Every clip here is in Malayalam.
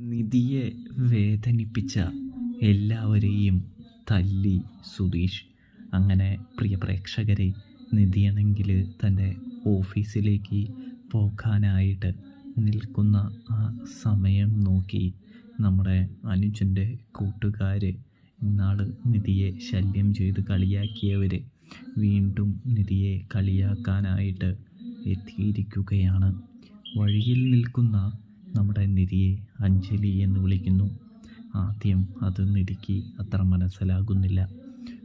നിധിയെ വേദനിപ്പിച്ച എല്ലാവരെയും തല്ലി സുധീഷ്. അങ്ങനെ പ്രിയ പ്രേക്ഷകരെ, നിധിയാണെങ്കിൽ തൻ്റെ ഓഫീസിലേക്ക് പോകാനായിട്ട് നിൽക്കുന്ന ആ സമയം നോക്കി നമ്മുടെ അനുജൻ്റെ കൂട്ടുകാർ, ഇന്നാൾ നിധിയെ ശല്യം ചെയ്ത് കളിയാക്കിയവർ വീണ്ടും നിധിയെ കളിയാക്കാനായിട്ട് എത്തിയിരിക്കുകയാണ്. വഴിയിൽ നിൽക്കുന്ന നമ്മുടെ നിധിയെ അഞ്ജലി എന്ന് വിളിക്കുന്നു. ആദ്യം അത് നിധിക്ക് അത്ര മനസ്സിലാകുന്നില്ല.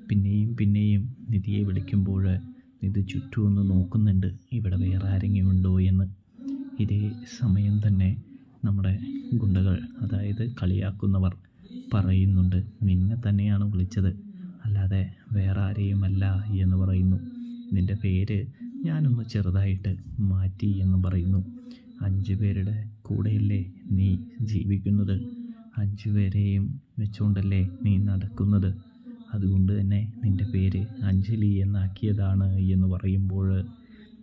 പിന്നെയും നിധിയെ വിളിക്കുമ്പോൾ നിധി ചുറ്റുമൊന്ന് നോക്കുന്നുണ്ട്, ഇവിടെ വേറെ ആരെങ്കിലും ഉണ്ടോ എന്ന്. ഇതേ സമയം തന്നെ നമ്മുടെ ഗുണ്ടകൾ, അതായത് കളിയാക്കുന്നവർ പറയുന്നുണ്ട്, നിന്നെ തന്നെയാണ് വിളിച്ചത്, അല്ലാതെ വേറെ ആരെയുമല്ല എന്ന് പറയുന്നു. നിൻ്റെ പേര് ഞാനൊന്ന് ചെറുതായിട്ട് മാറ്റി എന്ന് പറയുന്നു. 5 പേരുടെ കൂടെയല്ലേ നീ ജീവിക്കുന്നത്, 5 പേരെയും വെച്ചുകൊണ്ടല്ലേ നീ നടക്കുന്നത്, അതുകൊണ്ട് തന്നെ നിൻ്റെ പേര് അഞ്ജലി എന്നാക്കിയതാണ് എന്ന് പറയുമ്പോൾ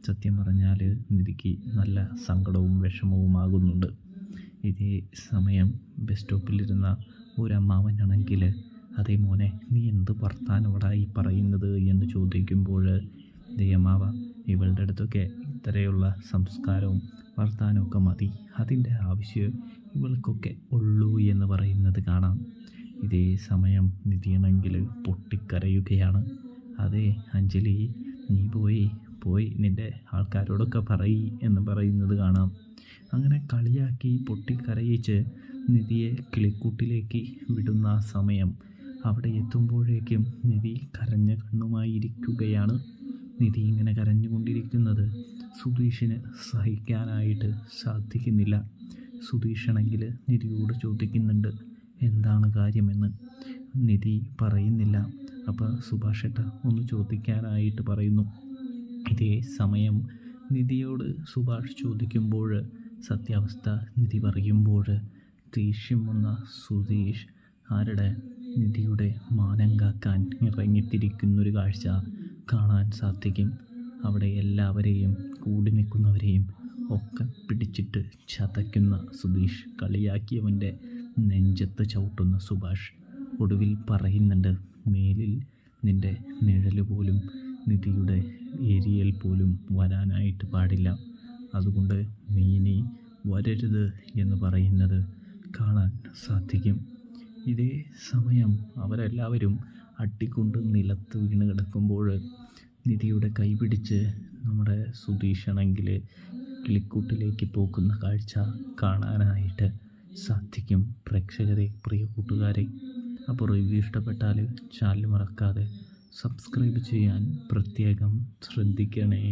സത്യം പറഞ്ഞാൽ നിധിക്ക് നല്ല സങ്കടവും വിഷമവുമാകുന്നുണ്ട്. ഇതേ സമയം ബസ് സ്റ്റോപ്പിലിരുന്ന ഒരമ്മാവനാണെങ്കിൽ, അതേ മോനെ, നീ എന്ത് വർത്താനോടായി പറയുന്നത് എന്ന് ചോദിക്കുമ്പോൾ, അമ്മാവ, ഇവളുടെ അടുത്തൊക്കെ ഇത്രയുള്ള സംസ്കാരവും വർത്താനമൊക്കെ മതി, അതിൻ്റെ ആവശ്യം ഇവൾക്കൊക്കെ ഉള്ളൂ എന്ന് പറയുന്നത് കാണാം. ഇതേ സമയം നിധിയാണെങ്കിൽ പൊട്ടിക്കരയുകയാണ്. അതെ അഞ്ജലി, നീ പോയി നിൻ്റെ ആൾക്കാരോടൊക്കെ പറയി എന്ന് പറയുന്നത് കാണാം. അങ്ങനെ കളിയാക്കി പൊട്ടിക്കരയിച്ച് നിധിയെ കിളിക്കൂട്ടിലേക്ക് വിടുന്ന സമയം അവിടെ എത്തുമ്പോഴേക്കും നിധി കരഞ്ഞ കണ്ണുമായി ഇരിക്കുകയാണ്. നിധി ഇങ്ങനെ കരഞ്ഞുകൊണ്ടിരിക്കുന്നത് സുധീഷിന് സഹിക്കാനായിട്ട് സാധിക്കുന്നില്ല. സുധീഷാണെങ്കിൽ നിധിയോട് ചോദിക്കുന്നുണ്ട് എന്താണ് കാര്യമെന്ന്. നിധി പറയുന്നില്ല. അപ്പോൾ സുഭാഷേട്ട ഒന്ന് ചോദിക്കാനായിട്ട് പറയുന്നു. ഇതേ സമയം നിധിയോട് സുഭാഷ് ചോദിക്കുമ്പോൾ സത്യാവസ്ഥ നിധി പറയുമ്പോൾ ദേഷ്യം വന്ന സുധീഷ് നിധിയുടെ മാനം കാക്കാൻ ഇറങ്ങിത്തിരിക്കുന്നൊരു കാഴ്ച കാണാൻ സാധിക്കും. അവിടെ എല്ലാവരെയും കൂടി നിൽക്കുന്നവരെയും ഒക്കെ പിടിച്ചിട്ട് ചതയ്ക്കുന്ന സുധീഷ്, കളിയാക്കിയവൻ്റെ നെഞ്ചത്ത് ചവിട്ടുന്ന സുഭാഷ് ഒടുവിൽ പറയുന്നുണ്ട്, മേലിൽ നിൻ്റെ നിഴൽ പോലും നിധിയുടെ ഏരിയയിൽ പോലും വരാനായിട്ട് പാടില്ല, അതുകൊണ്ട് നീ ഇനി വരരുത് എന്ന് പറയുന്നത് കാണാൻ സാധിക്കും. ഇതേ സമയം അവരെല്ലാവരും അട്ടിക്കൊണ്ട് നിലത്ത് വീണ് കിടക്കുമ്പോൾ നിധിയുടെ കൈ പിടിച്ച് നമ്മുടെ സുധീഷാണെങ്കിൽ കിളിക്കൂട്ടിലേക്ക് പോകുന്ന കാഴ്ച കാണാനായിട്ട് സാധിക്കും. പ്രേക്ഷകരെ, പ്രിയ കൂട്ടുകാരെ, അപ്പോൾ റിവ്യൂ ഇഷ്ടപ്പെട്ടാൽ ചാനൽ മറക്കാതെ സബ്സ്ക്രൈബ് ചെയ്യാൻ പ്രത്യേകം ശ്രദ്ധിക്കണേ.